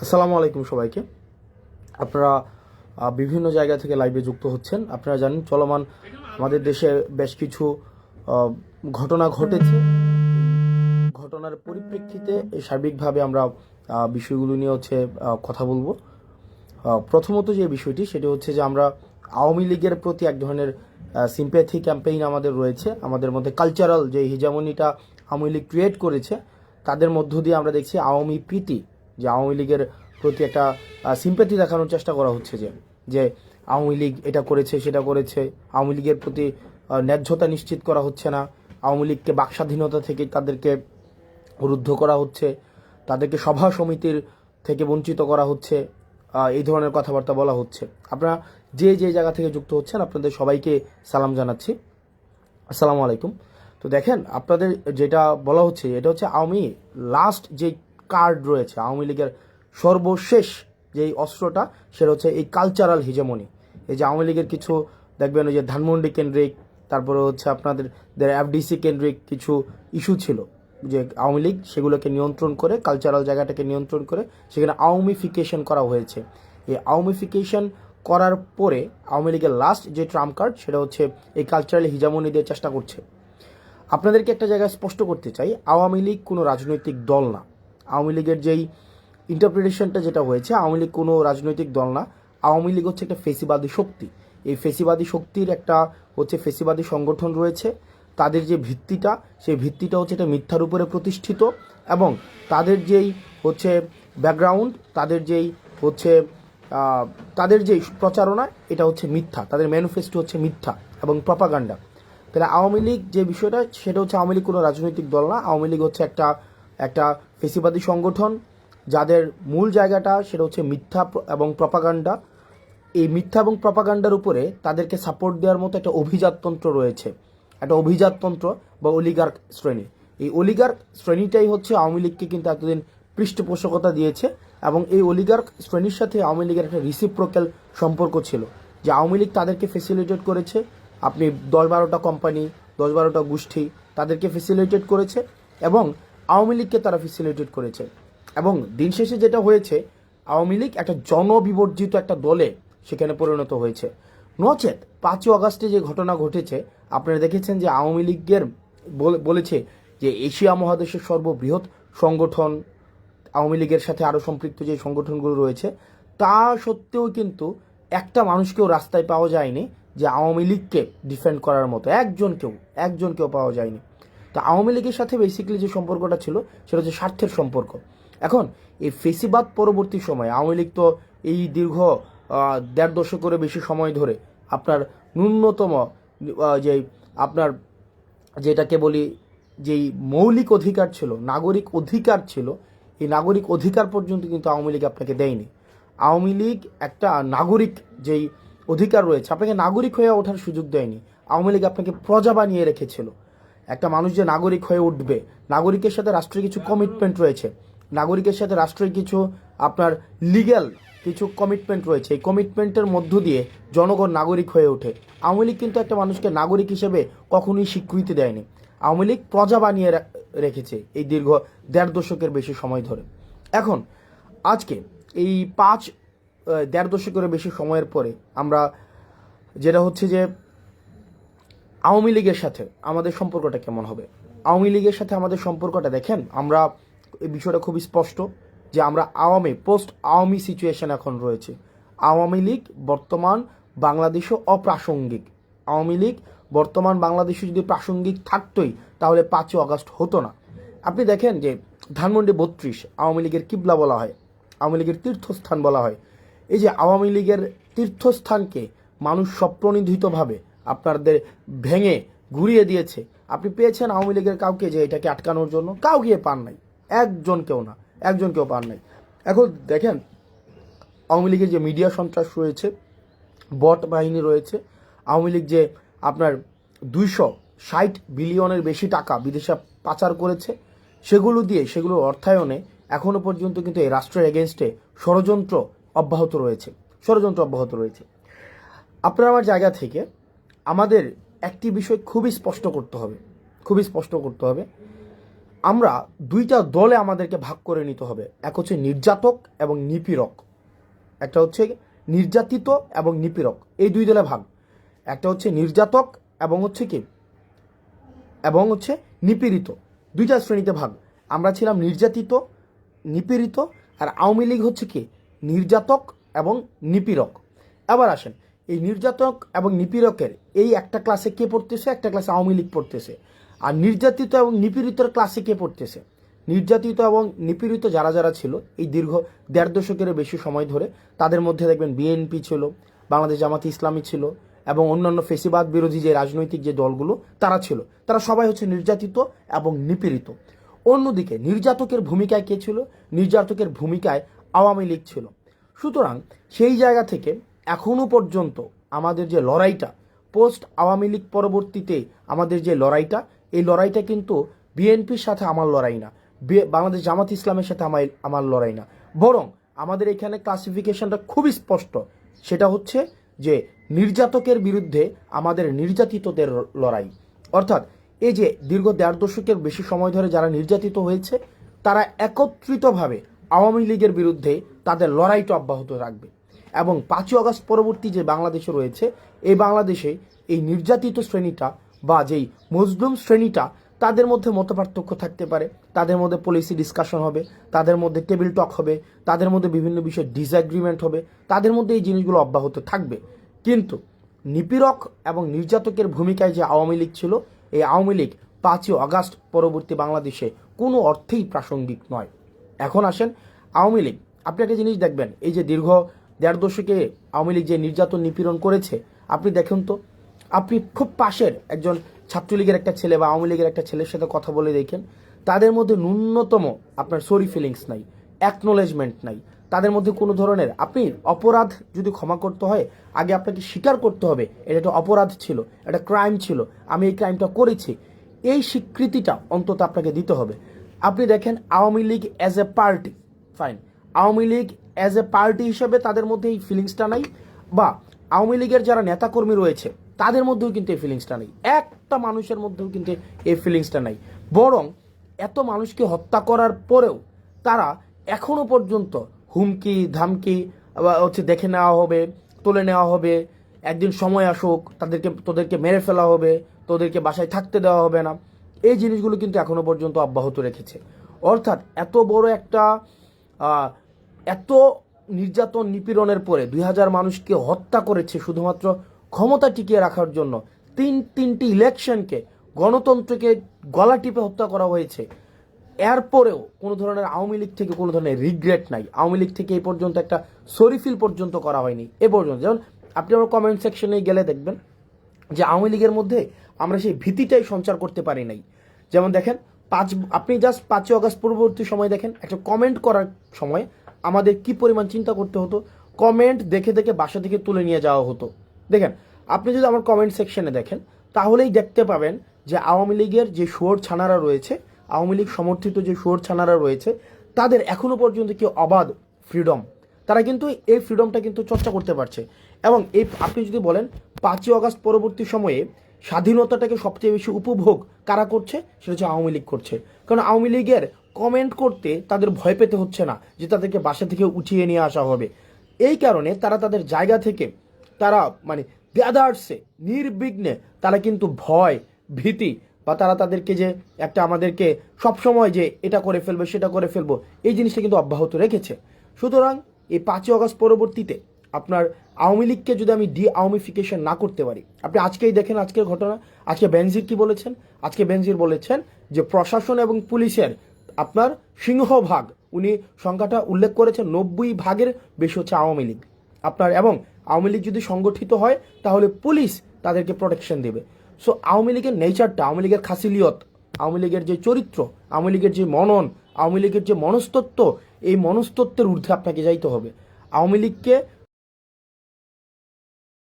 আসসালামু আলাইকুম সবাইকে। আপনারা বিভিন্ন জায়গা থেকে লাইভে যুক্ত হচ্ছেন। আপনারা জানেন চলমান আমাদের দেশে বেশ কিছু ঘটনা ঘটেছে। ঘটনার পরিপ্রেক্ষিতে সার্বিকভাবে আমরা বিষয়গুলো নিয়ে কথা বলবো। প্রথমত যে বিষয়টি সেটি হচ্ছে যে আমরা আওয়ামী লীগের প্রতি এক ধরনের সিম্প্যাথি ক্যাম্পেইন আমাদের রয়েছে। আমাদের মধ্যে কালচারাল যে হিজামনিটা আওয়ামী লীগ ক্রিয়েট করেছে, তাদের মধ্য দিয়ে আমরা দেখছি আওয়ামী প্রীতি, যে আওয়ামী লীগের প্রতি একটা সিম্প্যাথি দেখানোর চেষ্টা করা হচ্ছে, যে আওয়ামী লীগ এটা করেছে সেটা করেছে, আওয়ামী লীগের প্রতি ন্যায্যতা নিশ্চিত করা হচ্ছে না, আওয়ামী লীগকে বাকস্বাধীনতা থেকে তাদেরকে রুদ্ধ করা হচ্ছে, তাদেরকে সভা সমিতির থেকে বঞ্চিত করা হচ্ছে, এই ধরনের কথাবার্তা বলা হচ্ছে। আপনারা যে যে জায়গা থেকে যুক্ত হচ্ছেন আপনাদের সবাইকে সালাম জানাচ্ছি, আসসালামু আলাইকুম। তো দেখেন, আপনাদের যেটা বলা হচ্ছে এটা হচ্ছে আওয়ামী লাস্ট যে কার্ড রয়েছে, আওয়ামী লীগের সর্বশেষ যেই অস্ত্রটা, সেটা হচ্ছে এই কালচারাল হিজেমনি। এই যে আওয়ামী লীগের কিছু দেখবেন ওই যে ধানমন্ডি কেন্দ্রিক, তারপরে হচ্ছে আপনাদের এফডিসি কেন্দ্রিক কিছু ইস্যু ছিল, যে আওয়ামী লীগ সেগুলোকে নিয়ন্ত্রণ করে, কালচারাল জায়গাটাকে নিয়ন্ত্রণ করে সেখানে আওয়ামীফিকেশন করা হয়েছে। এই আওয়ামীফিকেশন করার পরে আওয়ামী লীগের লাস্ট যে ট্রাম্প কার্ড সেটা হচ্ছে এই কালচারাল হিজামনি দিয়ে চেষ্টা করছে। আপনাদেরকে একটা জায়গায় স্পষ্ট করতে চাই, আওয়ামী লীগ কোনো রাজনৈতিক দল না। আওয়ামী লীগের যেই ইন্টারপ্রিটেশনটা যেটা হয়েছে, আওয়ামী লীগ কোনো রাজনৈতিক দল না। আওয়ামী লীগ হচ্ছে একটা ফেসিবাদী শক্তি। এই ফেসিবাদী শক্তির একটা হচ্ছে ফেসিবাদী সংগঠন রয়েছে। তাদের যে ভিত্তিটা, সেই ভিত্তিটা হচ্ছে এটা মিথ্যার উপরে প্রতিষ্ঠিত, এবং তাদের যেই হচ্ছে ব্যাকগ্রাউন্ড, তাদের যেই প্রচারণা, এটা হচ্ছে মিথ্যা। তাদের ম্যানিফেস্টো হচ্ছে মিথ্যা এবং প্রপাগান্ডা। তাহলে আওয়ামী লীগ যে বিষয়টা, সেটা হচ্ছে আওয়ামী লীগ কোনো রাজনৈতিক দল না। আওয়ামী লীগ হচ্ছে একটা ফেসিবাদী সংগঠন, যাদের মূল জায়গাটা সেটা হচ্ছে মিথ্যা এবং প্রপাগান্ডা। এই মিথ্যা এবং প্রপাগান্ডার উপরে তাদেরকে সাপোর্ট দেওয়ার মতো একটা অভিজাততন্ত্র রয়েছে, একটা অভিজাততন্ত্র বা অলিগার্ক শ্রেণী। এই অলিগার্ক শ্রেণীটাই হচ্ছে আওয়ামী লীগকে কিন্তু এতদিন পৃষ্ঠপোষকতা দিয়েছে, এবং এই অলিগার্ক শ্রেণীর সাথে আওয়ামী লীগের একটা রিসিপ্রোক্যাল সম্পর্ক ছিল, যে আওয়ামী লীগ তাদেরকে ফেসিলিটেট করেছে। আপনি 10-12টা কোম্পানি, 10-12টা গোষ্ঠী তাদেরকে ফেসিলিটেট করেছে, এবং আওয়ামী লীগকে তারা ফেসিলিটেট করেছে। এবং দিন শেষে যেটা হয়েছে, আওয়ামী লীগ একটা জনবিবর্জিত একটা দলে সেখানে পরিণত হয়েছে। নচেত 5ই আগস্টে যে ঘটনা ঘটেছে, আপনারা দেখেছেন যে আওয়ামী লীগের বলেছে যে এশিয়া মহাদেশের সর্ববৃহৎ সংগঠন, আওয়ামী লীগের সাথে আরও সম্পৃক্ত যে সংগঠনগুলো রয়েছে, তা সত্ত্বেও কিন্তু একটা মানুষকেও রাস্তায় পাওয়া যায়নি যে আওয়ামী লীগকে ডিফেন্ড করার মতো, একজনকেও পাওয়া যায়নি। তো আওয়ামী লীগের সাথে বেসিক্যালি যে সম্পর্কটা ছিল সেটা হচ্ছে স্বার্থের সম্পর্ক। এখন এই ফেসিবাদ পরবর্তী সময়ে আওয়ামী লীগ তো এই দীর্ঘ 1.5 দশকেরও বেশি সময় ধরে আপনার ন্যূনতম যে আপনার যেটাকে বলি যেই মৌলিক অধিকার ছিল, নাগরিক অধিকার ছিল, এই নাগরিক অধিকার পর্যন্ত কিন্তু আওয়ামী লীগ আপনাকে দেয়নি। আওয়ামী লীগ একটা নাগরিক যেই অধিকার রয়েছে, আপনাকে নাগরিক হয়ে ওঠার সুযোগ দেয়নি। আওয়ামী লীগ আপনাকে প্রজা বানিয়ে রেখেছিল। একটা মানুষ যে নাগরিক হয়ে উঠবে, নাগরিকের সাথে রাষ্ট্রের কিছু কমিটমেন্ট রয়েছে, নাগরিকের সাথে রাষ্ট্রের কিছু আপনার লিগ্যাল কিছু কমিটমেন্ট রয়েছে। এই কমিটমেন্টের মধ্য দিয়ে জনগণ নাগরিক হয়ে ওঠে। আওয়ামী লীগ কিন্তু একটা মানুষকে নাগরিক হিসেবে কখনোই স্বীকৃতি দেয়নি। আওয়ামী লীগ প্রজা বানিয়ে রেখেছে এই দীর্ঘ 1.5 দশকের বেশি সময় ধরে। এখন আজকে এই 1.5 দশকের বেশি সময়ের পরে আমরা যেটা হচ্ছে যে আওয়ামী লীগের সাথে আমাদের সম্পর্কটা কেমন হবে। আওয়ামী লীগের সাথে আমাদের সম্পর্কটা দেখেন, আমরা এই বিষয়টা খুবই স্পষ্ট যে আমরা পোস্ট আওয়ামী সিচুয়েশন এখন রয়েছে। আওয়ামী লীগ বর্তমান বাংলাদেশে অপ্রাসঙ্গিক। আওয়ামী লীগ বর্তমান বাংলাদেশে যদি প্রাসঙ্গিক থাকতোই তাহলে 5ই আগস্ট হতো না। আপনি দেখেন যে ধানমন্ডি 32 আওয়ামী লীগের কিবলা বলা হয়, আওয়ামী লীগের তীর্থস্থান বলা হয়। এই যে আওয়ামী লীগের তীর্থস্থানকে মানুষ স্বপ্রণোদিতভাবে আপনাদের ভেঙে ঘুরিয়ে দিয়েছে। আপনি পেয়েছেন আওয়ামী লীগের কাউকে যে এটাকে আটকানোর জন্য? কাউকে পান নাই, একজনকেও পান নাই। এখন দেখেন আওয়ামী লীগের যে মিডিয়া সন্ত্রাস রয়েছে, বট বাহিনী রয়েছে, আওয়ামী লীগ যে আপনার 260 বিলিয়নের বেশি টাকা বিদেশে পাচার করেছে, সেগুলোর অর্থায়নে এখনো পর্যন্ত কিন্তু এই রাষ্ট্রের এগেনস্টে ষড়যন্ত্র অব্যাহত রয়েছে। আপনার আমার জায়গা থেকে আমাদের একটি বিষয় খুবই স্পষ্ট করতে হবে। আমরা দুইটা দলে আমাদেরকে ভাগ করে নিতে হবে। এক হচ্ছে নির্যাতক এবং নিপীড়ক, একটা হচ্ছে নির্যাতিত এবং নিপীড়ক, এই দুই দলে ভাগ। একটা হচ্ছে নির্যাতক এবং হচ্ছে কি এবং হচ্ছে নিপীড়িত, দুইটা শ্রেণীতে ভাগ। আমরা ছিলাম নির্যাতিত, নিপীড়িত, আর আওয়ামী লীগ হচ্ছে কি নির্যাতক এবং নিপীড়ক। এবার আসেন, এই নির্যাতক এবং নিপীড়কের এই একটা ক্লাসে কে পড়তেছে, একটা ক্লাসে আওয়ামী লীগ পড়তেছে। আর নির্যাতিত এবং নিপীড়িতের ক্লাসে কে পড়তেছে, নির্যাতিত এবং নিপীড়িত যারা যারা ছিল এই দীর্ঘ 1.5 দশকের বেশি সময় ধরে, তাদের মধ্যে দেখবেন বিএনপি ছিল, বাংলাদেশ জামাত ইসলামী ছিল, এবং অন্যান্য ফেসিবাদ বিরোধী যে রাজনৈতিক যে দলগুলো তারা ছিল, তারা সবাই হচ্ছে নির্যাতিত এবং নিপীড়িত। অন্যদিকে নির্যাতকের ভূমিকায় কে ছিল, নির্যাতকের ভূমিকায় আওয়ামী লীগ ছিল। সুতরাং সেই জায়গা থেকে এখনো পর্যন্ত আমাদের যে লড়াইটা, পোস্ট আওয়ামী লীগ পরবর্তীতে আমাদের যে লড়াইটা, এই লড়াইটা কিন্তু বিএনপির সাথে আমার লড়াই না, বাংলাদেশ জামাত ইসলামের সাথে আমার লড়াই না, বরং আমাদের এখানে ক্লাসিফিকেশনটা খুবই স্পষ্ট। সেটা হচ্ছে যে নির্যাতকের বিরুদ্ধে আমাদের নির্যাতিতদের লড়াই। অর্থাৎ এই যে দীর্ঘ 1.5 দশকের বেশি সময় ধরে যারা নির্যাতিত হয়েছে, তারা একত্রিতভাবে আওয়ামী লীগের বিরুদ্ধে তাদের লড়াইটা অব্যাহত রাখবে। এবং 5ই আগস্ট পরবর্তী যে বাংলাদেশে রয়েছে, এই বাংলাদেশে এই নির্যাতিত শ্রেণীটা বা যেই মজলুম শ্রেণীটা, তাদের মধ্যে মতপার্থক্য থাকতে পারে, তাদের মধ্যে পলিসি ডিসকাশন হবে, তাদের মধ্যে টেবিল টক হবে, তাদের মধ্যে বিভিন্ন বিষয়ে ডিসএগ্রিমেন্ট হবে, তাদের মধ্যে এই জিনিসগুলো অব্যাহত থাকবে। কিন্তু নিপীড়ক এবং নির্যাতকের ভূমিকায় যে আওয়ামী লীগ ছিল, এই আওয়ামী লীগ 5ই আগস্ট পরবর্তী বাংলাদেশে কোনো অর্থেই প্রাসঙ্গিক নয়। এখন আসেন আওয়ামী লীগ, আপনি একটা জিনিস দেখবেন, এই যে দীর্ঘ 1.5 দশকে আওয়ামী লীগ যে নির্যাতন নিপীড়ন করেছে, আপনি দেখুন তো, আপনি খুব পাশের একজন ছাত্রলীগের একটা ছেলে বা আওয়ামী লীগের একটা ছেলের সাথে কথা বলে দেখেন, তাদের মধ্যে ন্যূনতম আপনার সরি ফিলিংস নাই, অ্যাকনোলেজমেন্ট নাই, তাদের মধ্যে কোনো ধরনের, আপনি অপরাধ যদি ক্ষমা করতে হয়, আগে আপনাকে স্বীকার করতে হবে এটা একটা অপরাধ ছিল, একটা ক্রাইম ছিল, আমি এই ক্রাইমটা করেছি, এই স্বীকৃতিটা অন্তত আপনাকে দিতে হবে। আপনি দেখেন Awami League as a party, fine, Awami League as a party হিসেবে তাদের মধ্যে এই ফিলিংসটা নাই, বা আওয়ামী লীগের যারা নেতাকর্মী রয়েছে তাদের মধ্যেও কিন্তু এই ফিলিংসটা নেই, একটা মানুষের মধ্যেও কিন্তু এই ফিলিংসটা নাই। বরং এত মানুষকে হত্যা করার পরেও তারা এখনো পর্যন্ত হুমকি ধামকি হচ্ছে দেখে নেওয়া হবে, তুলে নেওয়া হবে, একদিন সময় আসুক তোদেরকে মেরে ফেলা হবে, তোদেরকে বাসায় থাকতে দেওয়া হবে না, এই জিনিসগুলো কিন্তু এখনো পর্যন্ত অব্যাহত রেখেছে। অর্থাৎ এত বড় একটা এত নির্যাতন নিপীড়নের পরে 2000 মানুষকে হত্যা করেছে শুধুমাত্র ক্ষমতা টিকিয়ে রাখার জন্য, তিনটি ইলেকশনকে, গণতন্ত্রকে গলা টিপে হত্যা করা হয়েছে। এরপরেও কোনো ধরনের আওয়ামী লীগ থেকে কোনো ধরনের রিগ্রেট নাই, আওয়ামী লীগ থেকে এই পর্যন্ত একটা সরিফিল পর্যন্ত করা হয়নি এ পর্যন্ত। যেমন আপনি আমার কমেন্ট সেকশনে গেলে দেখবেন যে আওয়ামী লীগের মধ্যে আমরা সেই ভীতিটাই সঞ্চার করতে পারি নাই। যেমন দেখেন আপনি জাস্ট 5ই আগস্ট পূর্ববর্তী সময় দেখেন, একটা কমেন্ট করার সময় আমাদের কি পরিমাণ চিন্তা করতে হতো, কমেন্ট দেখে দেখে বাসা থেকে তুলে নিয়ে যাওয়া হতো। দেখেন, আপনি যদি আমার কমেন্ট সেকশনে দেখেন তাহলেই দেখতে পাবেন যে আওয়ামী লীগের যে শুয়োর ছানারা রয়েছে, আওয়ামী লীগ সমর্থিত যে শুয়োর ছানারা রয়েছে, তাদের এখনো পর্যন্ত কি অবাধ ফ্রিডম, তারা কিন্তু এই ফ্রিডমটা কিন্তু চর্চা করতে পারছে। এবং এই আপনি যদি বলেন 5ই আগস্ট পরবর্তী সময়ে স্বাধীনতাটাকে সবচেয়ে বেশি উপভোগ কারা করছে, সেটা হচ্ছে আওয়ামী লীগ করছে। কারণ আওয়ামী লীগের কমেন্ট করতে তাদের ভয় পেতে হচ্ছে না যে তাদেরকে বাসা থেকে উঠিয়ে নিয়ে আসা হবে। এই কারণে তারা তাদের জায়গা থেকে তারা মানে দেদারসে নির্বিঘ্নে তারা কিন্তু ভয় ভীতি বা তারা তাদেরকে যে একটা আমাদেরকে সবসময় যে এটা করে ফেলবো সেটা করে ফেলবো, এই জিনিসটা কিন্তু অব্যাহত রেখেছে। সুতরাং এই 5ই আগস্ট পরবর্তীতে আপনার আওয়ামী লীগকে যদি আমি ডি আওয়ামিফিকেশন না করতে পারি, আপনি আজকেই দেখেন আজকের ঘটনা, আজকে বেনজির কি বলেছেন, আজকে বেনজির বলেছেন যে প্রশাসন এবং পুলিশের আপনার সিংহভাগ, উনি সংখ্যাটা উল্লেখ করেছেন 90% বেশি হচ্ছে আওয়ামী লীগ আপনার। এবং আওয়ামী লীগ যদি সংগঠিত হয় তাহলে পুলিশ তাদেরকে প্রোটেকশন দেবে। সো আওয়ামী লীগের নেচারটা, আওয়ামী লীগের খাসিলিয়ত, আওয়ামী লীগের যে চরিত্র, আওয়ামী লীগের যে মনন, আওয়ামী লীগের যে মনস্তত্ত্ব, এই মনস্তত্ত্বের ঊর্ধ্বে আপনাকে যাইতে হবে। আওয়ামী লীগকে